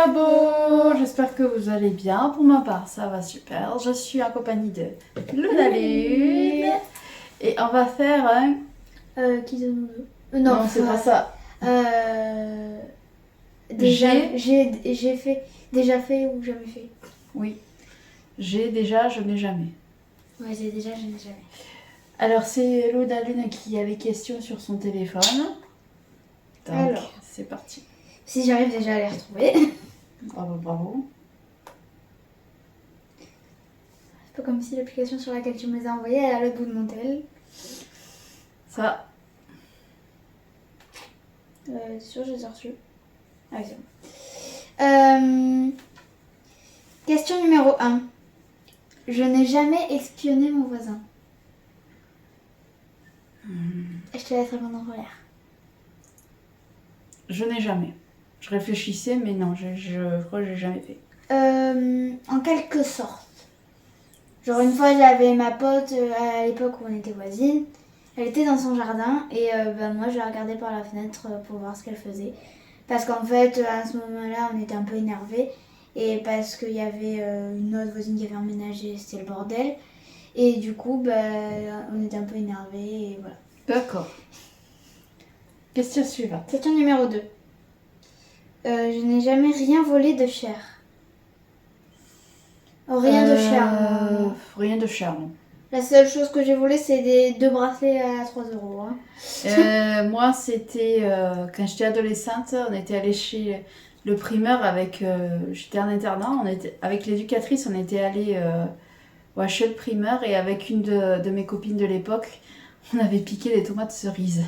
Labo, j'espère que vous allez bien. Pour ma part, ça va super. Je suis en compagnie de Luna Lune et on va faire un... Qui donne Non, c'est pas ça. J'ai fait, déjà fait ou jamais fait. Oui. J'ai déjà, je n'ai jamais. Ouais, j'ai déjà, je n'ai jamais. Alors, c'est Luna Lune qui a les questions sur son téléphone. Donc, Alors. c'est parti. Si j'arrive déjà à les retrouver. Bravo, bravo. C'est pas comme si l'application sur laquelle tu me les as envoyées elle est à l'autre bout de mon tel. Ça. C'est sûr, je les ai reçus. Ah oui, c'est bon. Question numéro 1. Je n'ai jamais espionné mon voisin. Je te laisse répondre en première. Je n'ai jamais. Je réfléchissais, mais non, je crois que j'ai jamais fait. En quelque sorte. Genre une fois j'avais ma pote à l'époque où on était voisines. Elle était dans son jardin et moi je la regardais par la fenêtre pour voir ce qu'elle faisait. Parce qu'en fait à ce moment-là on était un peu énervés. Et parce qu'il y avait une autre voisine qui avait emménagé, c'était le bordel. Et du coup on était un peu énervés et voilà. D'accord. Question suivante. Question numéro 2. Je n'ai jamais rien volé de cher. Oh, rien de cher. Moi. Rien de cher, non. La seule chose que j'ai volé, c'est 2 bracelets à 3 €. Hein. Moi, c'était quand j'étais adolescente, on était allé chez le primeur avec. J'étais en internat, avec l'éducatrice, on était allé chez le primeur et avec une de mes copines de l'époque, on avait piqué des tomates cerises.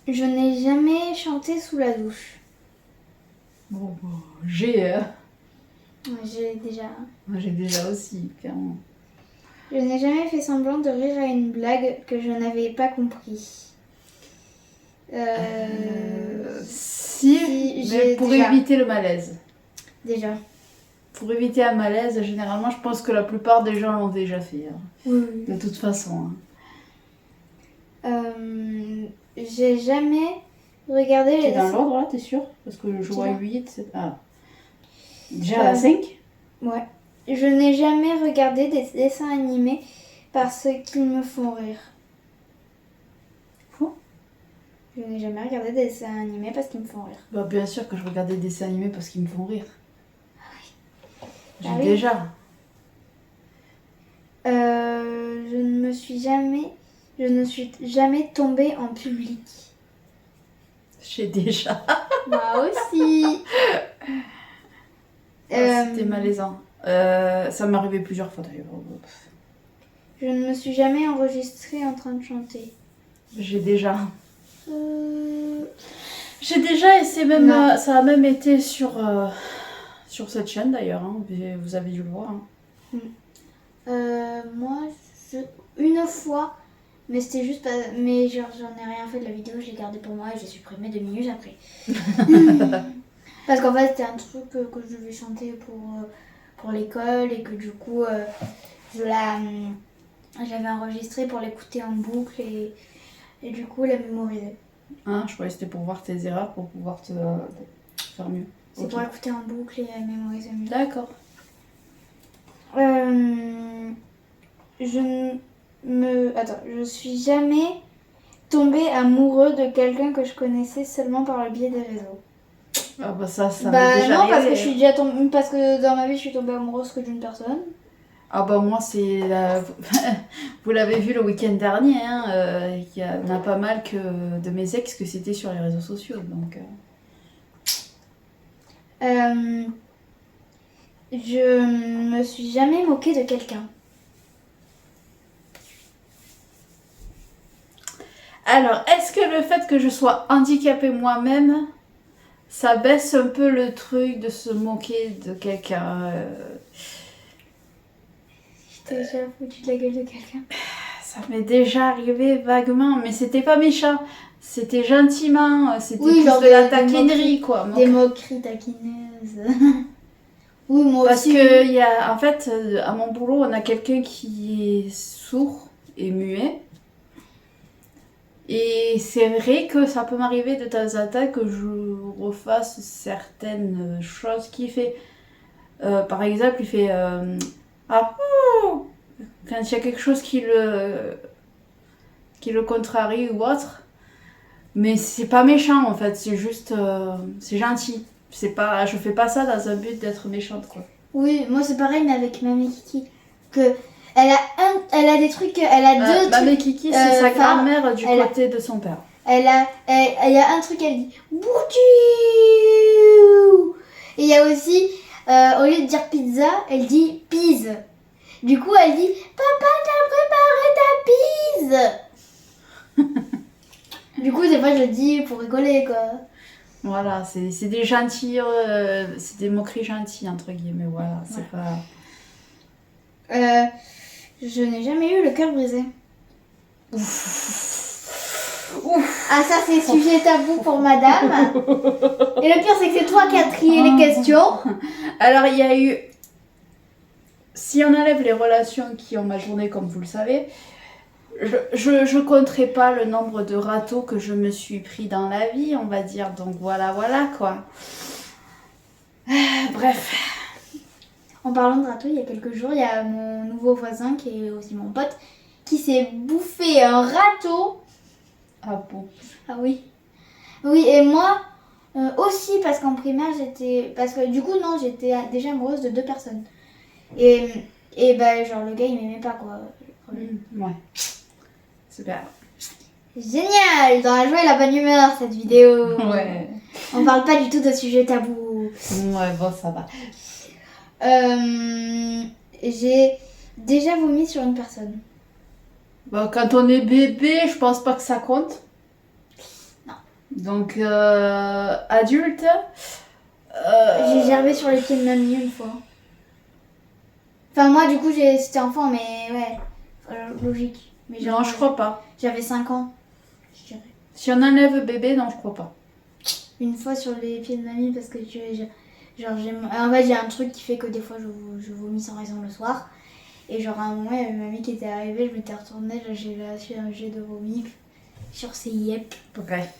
Je n'ai jamais chanté sous la douche. Bon, j'ai. Ouais, j'ai déjà. Moi, j'ai déjà aussi, clairement. Je n'ai jamais fait semblant de rire à une blague que je n'avais pas compris. Si, mais pour déjà. éviter le malaise. Déjà. Pour éviter un malaise, généralement, je pense que la plupart des gens l'ont déjà fait. Hein. Oui. De toute façon. Hein. J'ai jamais regardé les T'es dans dessins. l'ordre là, t'es sûr? Parce que je vois 8, 7... Ah. Déjà à la 5? Ouais. Je n'ai jamais regardé des dessins animés parce qu'ils me font rire. Quoi? Je n'ai jamais regardé des dessins animés parce qu'ils me font rire. Bah bien sûr que je regardais des dessins animés parce qu'ils me font rire. J'ai oui. déjà. Je ne suis jamais tombée en public. J'ai déjà. Moi aussi. C'était malaisant. Ça m'est arrivé plusieurs fois d'ailleurs. Je ne me suis jamais enregistrée en train de chanter. J'ai déjà. J'ai déjà et c'est même ça a même été sur cette chaîne d'ailleurs. Hein. Vous avez dû le voir. Hein. Moi, une fois, mais c'était juste pas. Mais genre, j'en ai rien fait de la vidéo, je l'ai gardée pour moi et j'ai supprimé 2 minutes après. Parce qu'en fait, c'était un truc que je devais chanter pour l'école et que du coup, j'avais enregistré pour l'écouter en boucle et du coup, la mémoriser. Ah, je croyais que c'était pour voir tes erreurs, pour pouvoir te faire mieux. C'est pour écouter en boucle et mémoriser mieux. D'accord. Je suis jamais tombée amoureux de quelqu'un que je connaissais seulement par le biais des réseaux. Ah bah ça m'est déjà non, arrivé. parce que dans ma vie, je suis tombée amoureuse que d'une personne. Ah bah moi c'est vous l'avez vu le week-end dernier, hein, il y en a pas mal que de mes ex que c'était sur les réseaux sociaux, donc... Je me suis jamais moquée de quelqu'un. Alors, est-ce que le fait que je sois handicapée moi-même, ça baisse un peu le truc de se moquer de quelqu'un Je t'ai déjà foutu de la gueule de quelqu'un. Ça m'est déjà arrivé vaguement, mais c'était pas méchant. C'était gentiment, c'était plus genre de la taquinerie, quoi. Des moqueries taquineuses. Oui, moi Parce aussi. que, y a, en fait, à mon boulot, on a quelqu'un qui est sourd et muet. Et c'est vrai que ça peut m'arriver de temps en temps que je refasse certaines choses qu'il fait. Par exemple, il fait ah, ouh quand il y a quelque chose qui le contrarie ou autre. Mais c'est pas méchant en fait, c'est juste c'est gentil. C'est pas, je fais pas ça dans un but d'être méchante quoi. Oui, moi c'est pareil mais avec Mamie Kiki. Que elle a des trucs, elle a deux Mamie trucs. Kiki, c'est sa phares. grand-mère du Elle a- côté de son père. Il y a un truc, elle dit Boudiou. Et il y a aussi, au lieu de dire pizza, elle dit pise. Du coup, elle dit Papa, t'as préparé ta pise. Du coup, des fois, je le dis pour rigoler, quoi. Voilà, c'est des gentils, c'est des moqueries gentilles entre guillemets, voilà, c'est pas... Je n'ai jamais eu le cœur brisé. Ouf. Ah, ça, c'est sujet tabou pour madame. Et le pire, c'est que c'est toi qui as trié les questions. Alors, il y a eu... Si on enlève les relations qui ont ma journée, comme vous le savez, je compterai pas le nombre de râteaux que je me suis pris dans la vie, on va dire. Donc voilà, quoi. Bref. En parlant de râteau, il y a quelques jours, il y a mon nouveau voisin, qui est aussi mon pote, qui s'est bouffé un râteau. Ah bon. Ah oui. Oui, et moi aussi, parce qu'en primaire, j'étais... Parce que du coup, non, j'étais déjà amoureuse de 2 personnes. Et bah, genre, le gars, il m'aimait pas, quoi. Ouais. Super. Génial. Dans la joie et la bonne humeur, cette vidéo. Ouais. On parle pas du tout de sujet tabou. Ouais, bon, ça va. J'ai déjà vomi sur une personne. Bon, quand on est bébé, je pense pas que ça compte. Non. Donc, adulte... J'ai gerbé sur les pieds de mamie une fois. Enfin, moi, du coup, c'était enfant, mais ouais, logique. Mais Non, je crois pas. J'avais 5 ans, je dirais. Si on enlève bébé, non, je crois pas. Une fois sur les pieds de mamie, parce que genre, en fait, j'ai un truc qui fait que des fois, je vomis sans raison le soir. Et genre, à un moment, il y avait mamie qui était arrivée, je m'étais retournée, j'ai lâché un jet de vomi sur ses yep. Bref.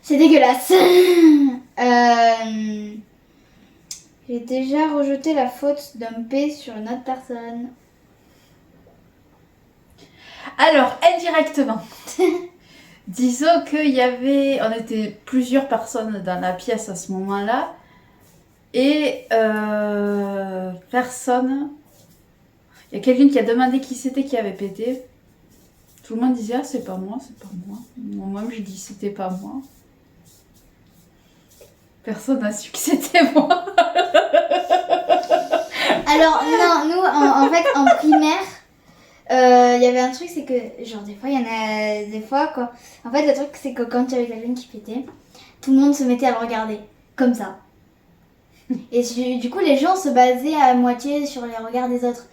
C'est dégueulasse. J'ai déjà rejeté la faute d'un P sur une autre personne. Alors, indirectement. Disons qu'il y avait... On était plusieurs personnes dans la pièce à ce moment-là. Et personne... Il y a quelqu'un qui a demandé qui c'était qui avait pété. Tout le monde disait « Ah, c'est pas moi, c'est pas moi. » Moi-même, j'ai dit « C'était pas moi. » Personne n'a su que c'était moi. Alors, non, nous, en fait, en primaire, il y avait un truc, c'est que, genre, des fois, il y en a des fois, quoi. En fait, le truc, c'est que quand il y avait quelqu'un qui pétait, tout le monde se mettait à le regarder, comme ça. Et du coup, les gens se basaient à moitié sur les regards des autres.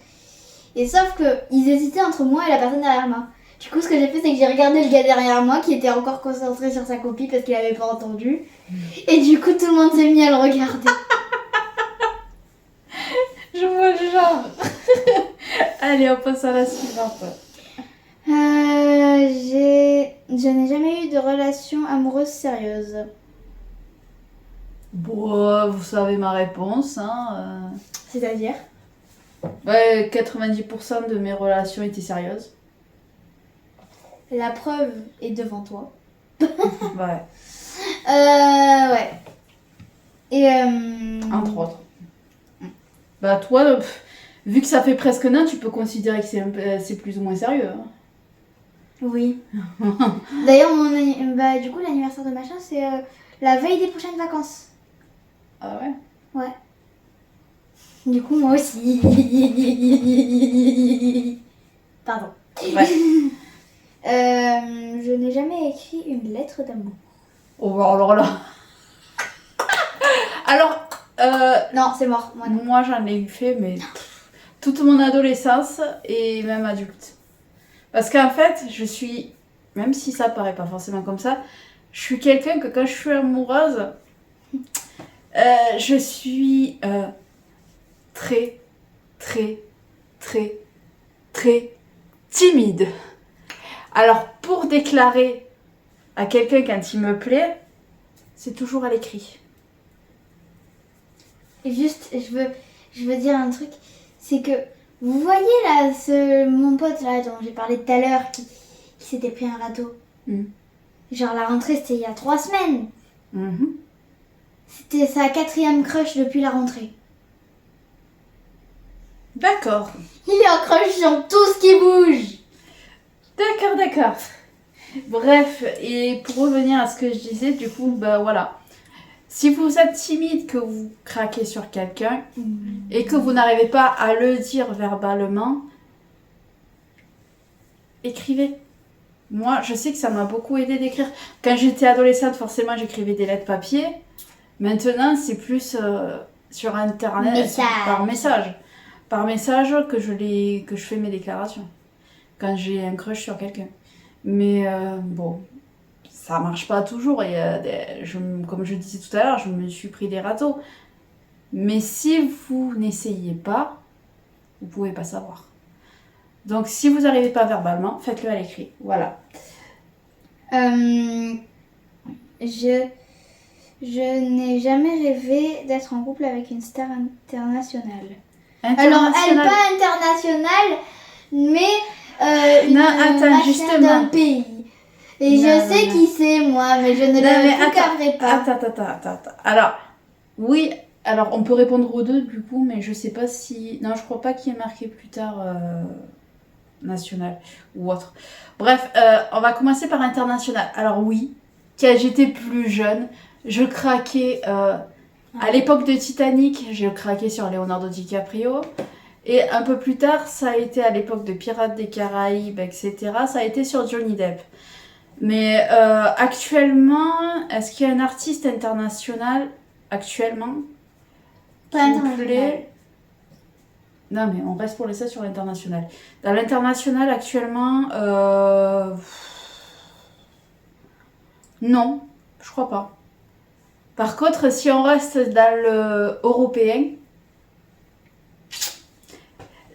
Et sauf que ils hésitaient entre moi et la personne derrière moi. Du coup, ce que j'ai fait, c'est que j'ai regardé le gars derrière moi qui était encore concentré sur sa copie parce qu'il avait pas entendu. Et du coup, tout le monde s'est mis à le regarder. Je vois le genre. Allez, on passe à la suivante. Je n'ai jamais eu de relation amoureuse sérieuse. Bon, vous savez ma réponse. Hein, C'est-à-dire Ouais, 90% de mes relations étaient sérieuses. La preuve est devant toi. Ouais, Ouais. Et entre autres. Bah toi, vu que ça fait presque un an, tu peux considérer que c'est plus ou moins sérieux. Hein. Oui. D'ailleurs, du coup, l'anniversaire de machin, c'est la veille des prochaines vacances. Ah ouais? Ouais. Du coup, moi aussi. Pardon. Ouais. Je n'ai jamais écrit une lettre d'amour. Oh, alors là. Alors, Non, c'est mort. Moi, non. moi j'en ai eu fait, mais toute mon adolescence et même adulte. Parce qu'en fait, je suis, même si ça paraît pas forcément comme ça, je suis quelqu'un que quand je suis amoureuse, je suis très, très, très, très timide. Alors, pour déclarer à quelqu'un quand il me plaît, c'est toujours à l'écrit. Et juste, je veux dire un truc, c'est que vous voyez là, mon pote là dont j'ai parlé tout à l'heure qui s'était pris un râteau. Genre la rentrée c'était il y a 3 semaines. C'était sa 4e crush depuis la rentrée. D'accord. Il est en crush sur tout ce qui bouge. D'accord. Bref, et pour revenir à ce que je disais, du coup, bah voilà. Si vous êtes timide, que vous craquez sur quelqu'un et que vous n'arrivez pas à le dire verbalement, écrivez. Moi, je sais que ça m'a beaucoup aidé d'écrire. Quand j'étais adolescente, forcément, j'écrivais des lettres papier. Maintenant, c'est plus sur Internet, par message. Par message que je fais mes déclarations. Quand j'ai un crush sur quelqu'un. Mais bon, ça marche pas toujours. Et comme je disais tout à l'heure, je me suis pris des râteaux. Mais si vous n'essayez pas, vous pouvez pas savoir. Donc si vous n'arrivez pas verbalement, faites-le à l'écrit. Voilà. Je n'ai jamais rêvé d'être en couple avec une star internationale. Alors, elle pas internationale, mais une machin d'un pays. Et je sais qui c'est, moi, mais je ne le cadrerai pas. Attends. Alors, oui, alors on peut répondre aux deux, du coup, mais je sais pas si... Non, je crois pas qu'il y ait marqué plus tard national ou autre. Bref, on va commencer par international. Alors oui, quand j'étais plus jeune, je craquais... à l'époque de Titanic, j'ai craqué sur Leonardo DiCaprio. Et un peu plus tard, ça a été à l'époque de Pirates des Caraïbes, etc. Ça a été sur Johnny Depp. Mais actuellement, est-ce qu'il y a un artiste international actuellement qui vous plaît? Non, mais on reste pour laisser sur l'international. Dans l'international, actuellement, non, je crois pas. Par contre, si on reste dans le européen,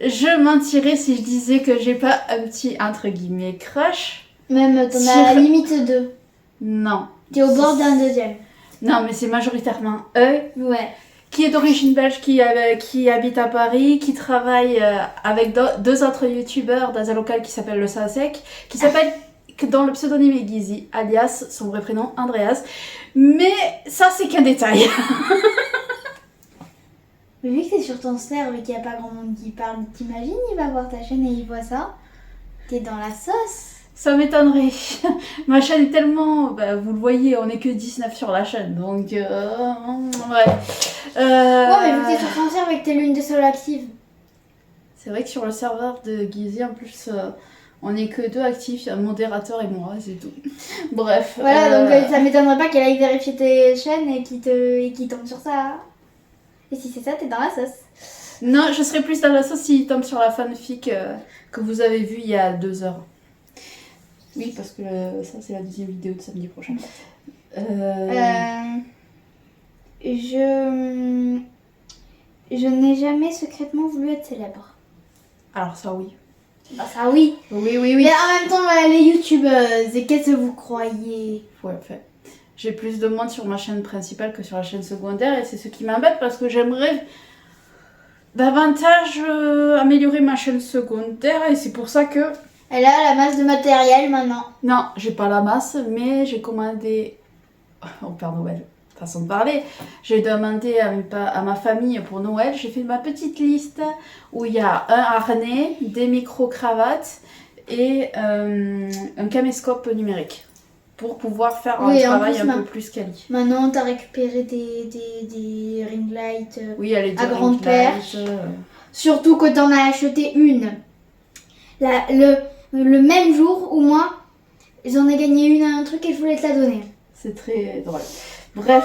je mentirais si je disais que j'ai pas un petit, entre guillemets, crush. Même, t'en as à la limite 2. Non. T'es au bord d'un 2e. Non, mais c'est majoritairement eux. Ouais. Qui est d'origine belge, qui habite à Paris, qui travaille avec 2 autres youtubeurs dans un local qui s'appelle le Sasek, qui s'appelle, dont le pseudonyme est Gizy, alias son vrai prénom Andreas. Mais ça, c'est qu'un détail. Mais vu que t'es sur ton serve et qu'il n'y a pas grand monde qui parle, t'imagines, il va voir ta chaîne et il voit ça? T'es dans la sauce. Ça m'étonnerait. Ma chaîne est tellement... Bah, vous le voyez, on est que 19 sur la chaîne, donc... ouais. Ouais, mais vu que t'es sur ton serve et que t'es l'une des seules actives. C'est vrai que sur le serveur de Gizy, en plus, on est que 2 actifs, un modérateur et moi, c'est tout. Bref. Voilà, donc ça m'étonnerait pas qu'elle aille vérifier tes chaînes et qu'il tombe sur ça. Et si c'est ça, t'es dans la sauce. Non, je serais plus dans la sauce s'il tombe sur la fanfic que vous avez vue il y a 2 heures. Oui, parce que ça, c'est la 2e vidéo de samedi prochain. Je n'ai jamais secrètement voulu être célèbre. Alors ça, oui. Bah ça, oui. Oui. Mais en même temps, les youtubeuses, et qu'est-ce que vous croyez? Ouais, fait. J'ai plus de monde sur ma chaîne principale que sur la chaîne secondaire et c'est ce qui m'embête parce que j'aimerais davantage améliorer ma chaîne secondaire et c'est pour ça que... Elle a la masse de matériel maintenant. Non, j'ai pas la masse, mais j'ai commandé... Oh, Père Noël, façon de parler. J'ai demandé à ma famille pour Noël, j'ai fait ma petite liste où il y a un harnais, des micro-cravates et un caméscope numérique. Pour pouvoir faire un travail un peu plus quali. Maintenant, t'as récupéré des ring lights à grande perche. Surtout que t'en as acheté une. Le même jour où moi, j'en ai gagné une à un truc et je voulais te la donner. C'est très drôle. Bref.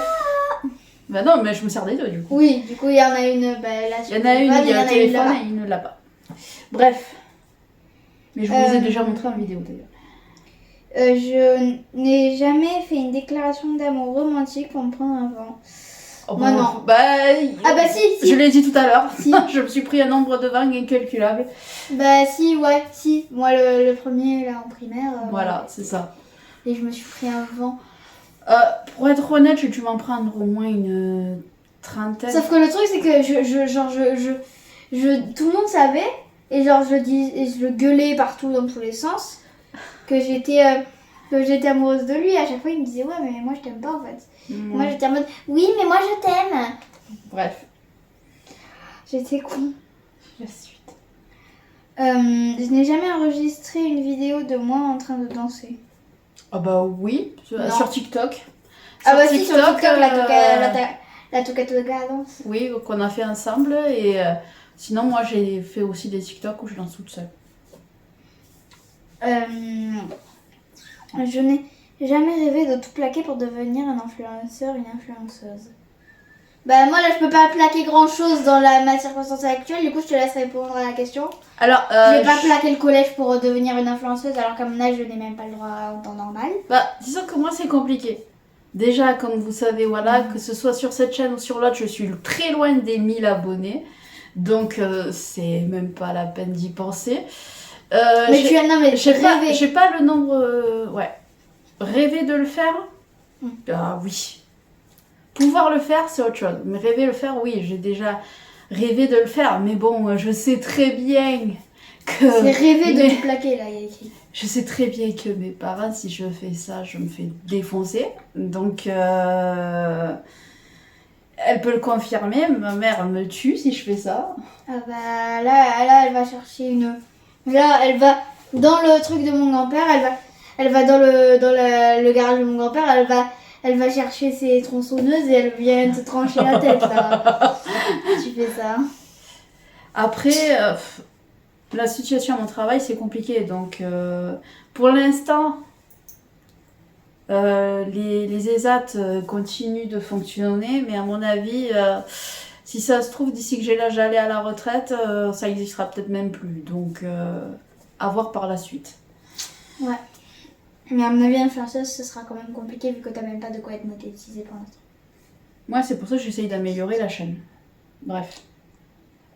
Bah non, mais je me sers des 2 du coup. Oui, du coup, il y en a une là. Il y en a une, il y a un téléphone et une là-bas. Bref. Mais je vous les ai déjà montré en vidéo d'ailleurs. Je n'ai jamais fait une déclaration d'amour romantique pour me prendre un vent. Oh, Moi, non. Bah, Ah bah si. je l'ai dit tout à l'heure. Si. Je me suis pris un nombre de vangs incalculable. Bah si, ouais, si. Moi, le premier, là, en primaire. Voilà, ouais. c'est ça. Et je me suis pris un vent. Pour être honnête, j'ai dû m'en prendre au moins une trentaine. Sauf que le truc, c'est que tout le monde savait. Et genre, je gueulais partout dans tous les sens. Que j'étais amoureuse de lui. À chaque fois, il me disait, ouais, mais moi, je t'aime pas, en fait. Moi, j'étais en mode, oui, mais moi, je t'aime. Bref. J'étais con. La suite. Je n'ai jamais enregistré une vidéo de moi en train de danser. Ah bah oui, sur TikTok. Ah bah si, sur TikTok, la TikTok, toca danse. oui, qu'on a fait ensemble. Et sinon, moi, j'ai fait aussi des TikTok où je danse toute seule. Je n'ai jamais rêvé de tout plaquer pour devenir un influenceur, une influenceuse. Bah moi là je peux pas plaquer grand chose dans ma circonstance actuelle, du coup je te laisse répondre à la question. Alors, je vais pas plaquer le collège pour devenir une influenceuse alors qu'à mon âge je n'ai même pas le droit en temps normal. Bah, disons que moi c'est compliqué. Déjà, comme vous savez, voilà, que ce soit sur cette chaîne ou sur l'autre, je suis très loin des 1000 abonnés. Donc, c'est même pas la peine d'y penser. Mais tu as, non mais j'ai pas le nombre, ouais. Rêver de le faire Ah oui. Pouvoir le faire, c'est autre chose. Mais rêver de le faire, oui, j'ai déjà rêvé de le faire. Mais bon, je sais très bien que... C'est rêver de tout plaquer, là, il y a écrit. Je sais très bien que mes parents, si je fais ça, je me fais défoncer. Donc, elle peut le confirmer. Ma mère me tue si je fais ça. Ah bah là elle va chercher une... Là, elle va dans le truc de mon grand-père, elle va dans le garage de mon grand-père, elle va chercher ses tronçonneuses et elle vient te trancher la tête, là. Tu fais ça. Après, la situation à mon travail, c'est compliqué. Donc, pour l'instant, les ESAT continuent de fonctionner. Mais à mon avis, si ça se trouve, d'ici que j'ai l'âge d'aller à la retraite, ça n'existera peut-être même plus. Donc, à voir par la suite. Ouais. Mais à mon avis, influenceuse, ce sera quand même compliqué vu que t'as même pas de quoi être monétisé pour l'instant. Moi, c'est pour ça que j'essaye d'améliorer la chaîne. Bref.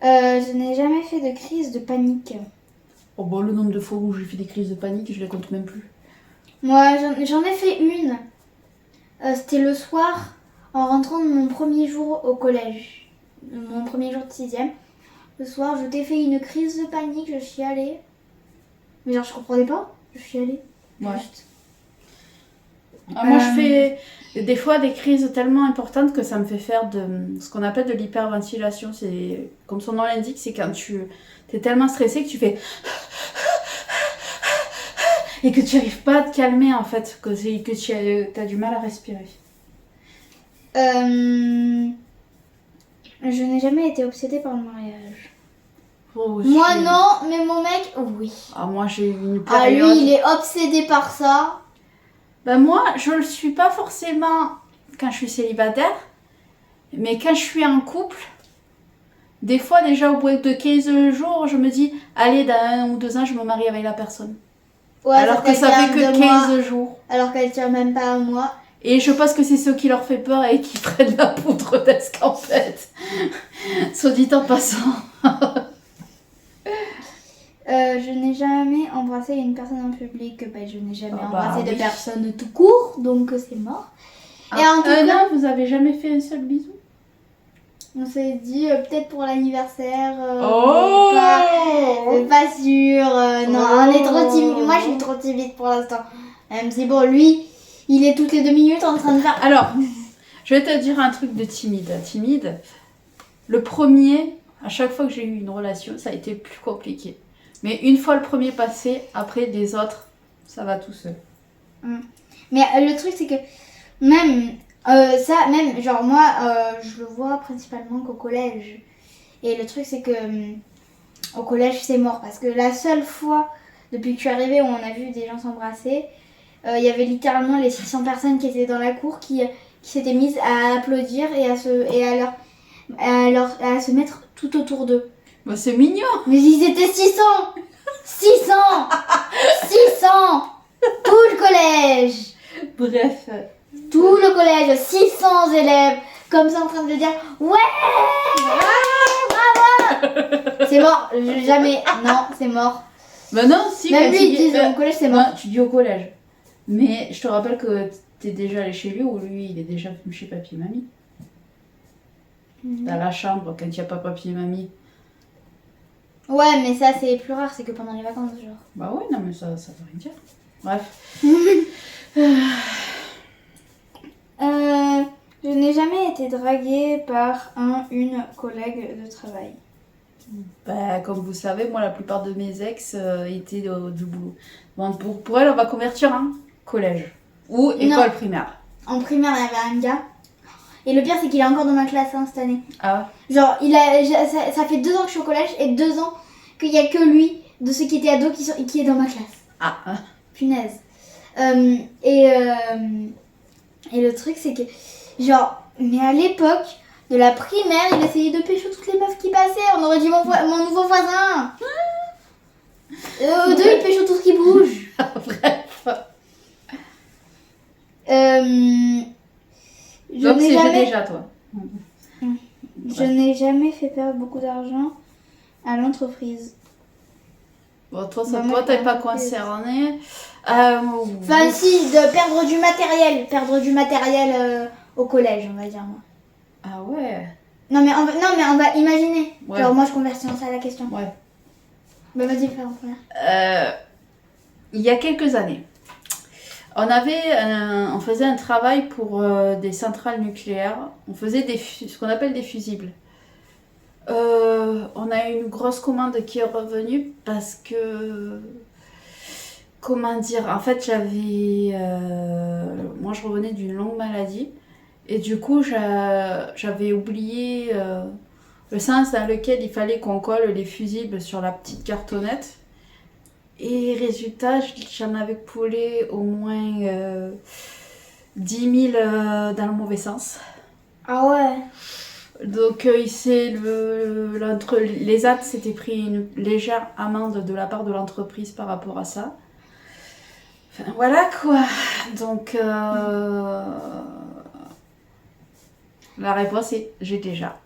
Je n'ai jamais fait de crise de panique. Oh bon, le nombre de fois où j'ai fait des crises de panique, je les compte même plus. Moi, j'en ai fait une. C'était le soir, en rentrant de mon premier jour au collège. Mon premier jour de 6e. Le soir, je t'ai fait une crise de panique, je suis allée. Mais genre, je comprenais pas. Je suis allée. Ouais. Juste. Moi, je fais des fois des crises tellement importantes que ça me fait faire de ce qu'on appelle de l'hyperventilation. C'est, comme son nom l'indique, c'est quand tu es tellement stressé que tu fais et que tu n'arrives pas à te calmer en fait, que tu as du mal à respirer. Je n'ai jamais été obsédée par le mariage. Oh, moi non, mais mon mec, oui. Ah, moi j'ai eu une Ah, période... lui, il est obsédé par ça. Ben moi, je le suis pas forcément quand je suis célibataire, mais quand je suis en couple, des fois déjà au bout de 15 jours, je me dis, allez, dans 1 ou 2 ans, je me marie avec la personne. Ouais, alors que ça fait que 15 jours. Alors qu'elle tient même pas à moi. Et je pense que c'est ce qui leur fait peur et qui prennent la poudre d'escampette. Soit dit en passant. Je n'ai jamais embrassé une personne en public. Ben, je n'ai jamais embrassé de oui. personne tout court, donc c'est mort. Et en tout cas, vous avez jamais fait un seul bisou? On s'est dit peut-être pour l'anniversaire. Oh pas sûr. Non, on est trop timide. Moi, je suis trop timide pour l'instant. Même si bon, lui, il est toutes les 2 minutes en train de faire. Alors, je vais te dire un truc de timide. Timide. Le premier, à chaque fois que j'ai eu une relation, ça a été plus compliqué. Mais une fois le premier passé, après les autres, ça va tout seul. Mais le truc, c'est que même genre moi, je le vois principalement qu'au collège. Et le truc, c'est que au collège, c'est mort. Parce que la seule fois, depuis que je suis arrivée, où on a vu des gens s'embrasser, il y avait littéralement les 600 personnes qui étaient dans la cour qui s'étaient mises à applaudir et à se mettre tout autour d'eux. Bah, c'est mignon. Mais ils étaient 600 600 Tout le collège. Bref. Tout le collège, 600 élèves, comme ça en train de dire ouais, bravo. C'est mort, jamais. Non, c'est mort. Bah non, si. Même quand lui, il dit au collège, c'est mort. Non, tu dis au collège. Mais je te rappelle que t'es déjà allé chez lui ou lui, il est déjà venu chez papy et mamie. Dans la chambre, quand il n'y a pas papy et mamie. Ouais, mais ça, c'est plus rare, c'est que pendant les vacances, genre. Bah ouais, non, mais ça veut rien dire. Bref. Je n'ai jamais été draguée par une collègue de travail. Bah, comme vous savez, moi, la plupart de mes ex étaient du boulot. Bon, pour elle, on va convertir un collège ou école primaire. En primaire, il y avait un gars. Et le pire, c'est qu'il est encore dans ma classe cette année. Ah Genre, ça fait 2 ans que je suis au collège et 2 ans qu'il n'y a que lui, de ceux qui étaient ados, qui est dans ma classe. Ah. Punaise. Et le truc, c'est que, genre, mais à l'époque de la primaire, il essayait de pécho toutes les meufs qui passaient. On aurait dit mon nouveau voisin. Eux deux, ils pécho tout ce qui bouge. Bref. Je n'ai jamais... déjà, toi. Je n'ai jamais fait perdre beaucoup d'argent à l'entreprise. Bon, toi, Bah, toi, t'es pas concerné. Enfin, si, de perdre du matériel. Perdre du matériel au collège, on va dire, moi. Ah ouais. Non, mais on va imaginer. Ouais. Genre, moi, je convertis ça à la question. Ouais. Bah, vas-y, fais en première. Il y a quelques années, on faisait un travail pour des centrales nucléaires. On faisait ce qu'on appelle des fusibles. On a eu une grosse commande qui est revenue parce que, comment dire, en fait moi je revenais d'une longue maladie et du coup j'avais oublié le sens dans lequel il fallait qu'on colle les fusibles sur la petite cartonnette. Et résultat, j'en avais collé au moins 10 000 dans le mauvais sens. Ah ouais. Donc l'ESAT s'était pris une légère amende de la part de l'entreprise par rapport à ça. Enfin, voilà quoi. Donc la réponse est j'ai déjà.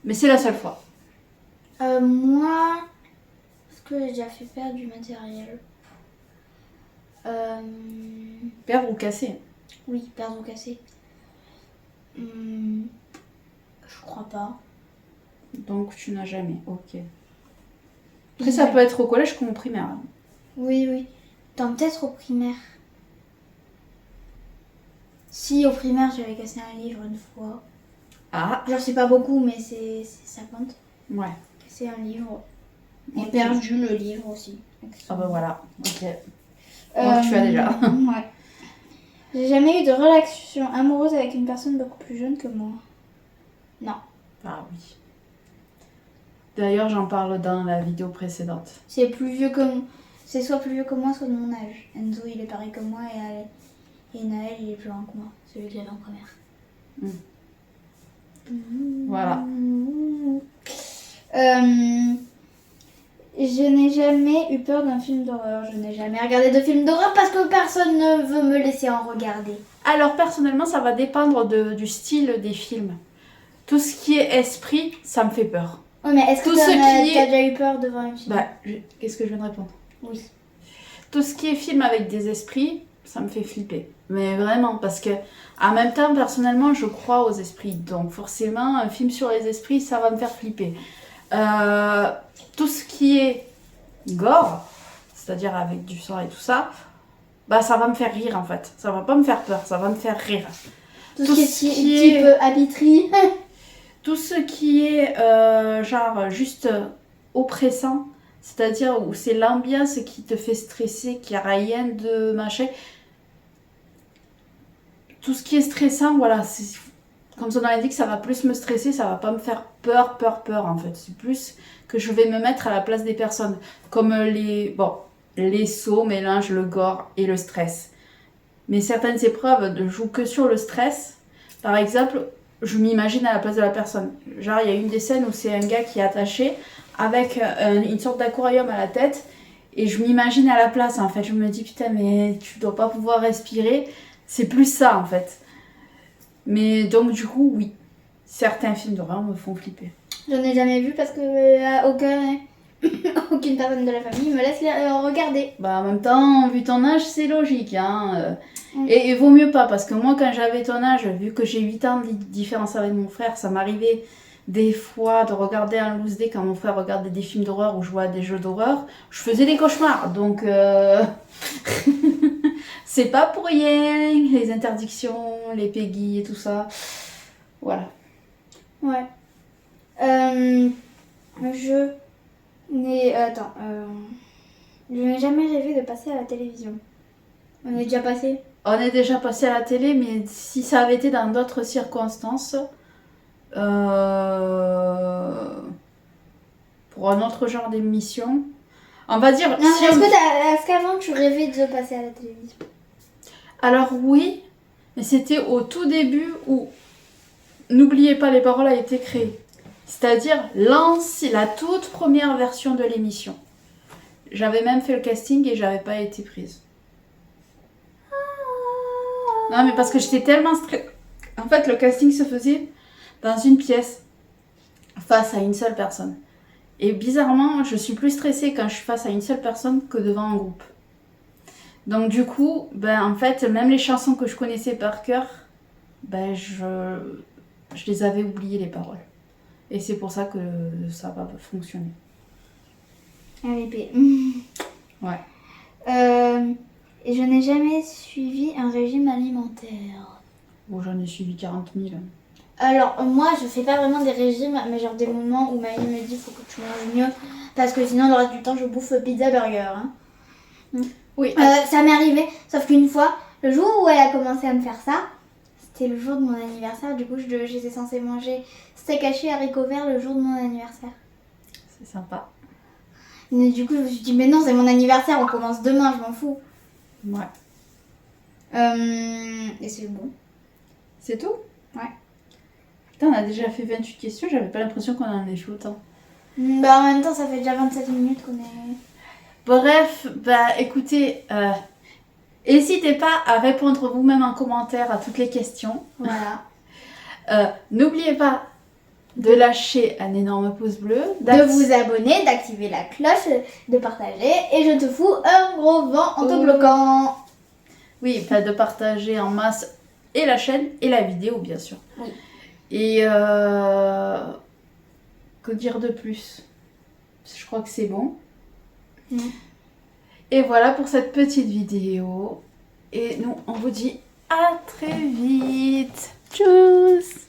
Mais c'est la seule fois. Moi, est-ce que j'ai déjà fait perdre du matériel Perdre ou casser? Oui, perdre ou casser. Je crois pas. Donc tu n'as jamais, ok. Après ça peut être au collège comme au primaire. Oui. Attends, peut-être au primaire. Si, au primaire, j'avais cassé un livre une fois. Ah, Genre, c'est pas beaucoup, mais ça compte. ouais. Casser un livre. Et Ok. perdu le livre aussi. Ah bah voilà, ok. Donc tu as déjà. Ouais. J'ai jamais eu de relation amoureuse avec une personne beaucoup plus jeune que moi. Non. Ah oui. D'ailleurs, j'en parle dans la vidéo précédente. C'est plus vieux que moi. C'est soit plus vieux que moi, soit de mon âge. Enzo, il est pareil que moi et Naël, il est plus grand que moi. Celui que j'avais en première. Voilà. Je n'ai jamais eu peur d'un film d'horreur. Je n'ai jamais regardé de film d'horreur parce que personne ne veut me laisser en regarder. Alors personnellement, ça va dépendre du style des films. Tout ce qui est esprit, ça me fait peur. Ouais, mais est-ce que Tout t'as ce qui est- déjà eu peur devant un film? Bah, qu'est-ce que je viens de répondre? Oui. Tout ce qui est film avec des esprits, ça me fait flipper. Mais vraiment, parce que en même temps, personnellement, je crois aux esprits. Donc forcément, un film sur les esprits, ça va me faire flipper. Tout ce qui est gore, c'est-à-dire avec du sang et tout ça, bah ça va me faire rire en fait. Ça va pas me faire peur, ça va me faire rire. Tout ce qui est type habiterie. Tout ce qui est genre juste oppressant, c'est-à-dire où c'est l'ambiance qui te fait stresser, qu'il n'y a rien de machin. Tout ce qui est stressant, voilà, comme son nom l'indique, ça va plus me stresser, ça va pas me faire peur en fait. C'est plus que je vais me mettre à la place des personnes. Comme les sauts mélangent le gore et le stress. Mais certaines épreuves ne jouent que sur le stress. Par exemple, je m'imagine à la place de la personne. Genre, il y a une des scènes où c'est un gars qui est attaché avec une sorte d'aquarium à la tête. Et je m'imagine à la place, en fait. Je me dis, putain, mais tu dois pas pouvoir respirer. C'est plus ça, en fait. Mais donc du coup, oui, certains films d'horreur me font flipper. J'en ai jamais vu parce que aucune personne de la famille me laisse les regarder. Bah en même temps, vu ton âge, c'est logique. Mm. Et vaut mieux pas, parce que moi, quand j'avais ton âge, vu que j'ai 8 ans de différence avec mon frère, ça m'arrivait des fois de regarder un loose day quand mon frère regardait des films d'horreur ou jouait à des jeux d'horreur. Je faisais des cauchemars, donc c'est pas pour rien, les interdictions, les Peggy et tout ça. Voilà. Ouais. Je n'ai... Attends. Je n'ai jamais rêvé de passer à la télévision. On est déjà passé. On est déjà passé à la télé, mais si ça avait été dans d'autres circonstances, pour un autre genre d'émission, on va dire... Non, si on- est-ce qu'avant tu rêvais de passer à la télévision? Alors oui, mais c'était au tout début où N'oubliez pas les paroles a été créée. C'est-à-dire la toute première version de l'émission. J'avais même fait le casting et j'avais pas été prise. Non mais parce que j'étais tellement stressée. En fait, le casting se faisait dans une pièce face à une seule personne. Et bizarrement, je suis plus stressée quand je suis face à une seule personne que devant un groupe. Donc du coup, en fait, même les chansons que je connaissais par cœur, je les avais oubliées les paroles. Et c'est pour ça que ça n'a pas fonctionné. RIP. Ouais. Et je n'ai jamais suivi un régime alimentaire. Bon, j'en ai suivi 40 000. Alors, moi, je fais pas vraiment des régimes, mais genre des moments où mamie me dit faut que tu manges mieux, parce que sinon, le reste du temps, je bouffe pizza, burger. Hein. Oui. Ça m'est arrivé, sauf qu'une fois, le jour où elle a commencé à me faire ça, c'était le jour de mon anniversaire. Du coup, j'étais censée manger steak haché, haricots verts le jour de mon anniversaire. C'est sympa. Et du coup, je me suis dit, mais non, c'est mon anniversaire, on commence demain, je m'en fous. Ouais. Et c'est bon. C'est tout? Ouais. Putain, on a déjà fait 28 questions, j'avais pas l'impression qu'on en ait fait autant. En même temps, ça fait déjà 27 minutes qu'on est... Bref, écoutez, n'hésitez pas à répondre vous-même en commentaire à toutes les questions. Voilà. N'oubliez pas de lâcher un énorme pouce bleu, De vous abonner, d'activer la cloche, de partager. Et je te fous un gros vent en te bloquant. Oui, de partager en masse et la chaîne et la vidéo, bien sûr. Oui. Et que dire de plus? Je crois que c'est bon. Et voilà pour cette petite vidéo. Et nous, on vous dit à très vite. Tchuss!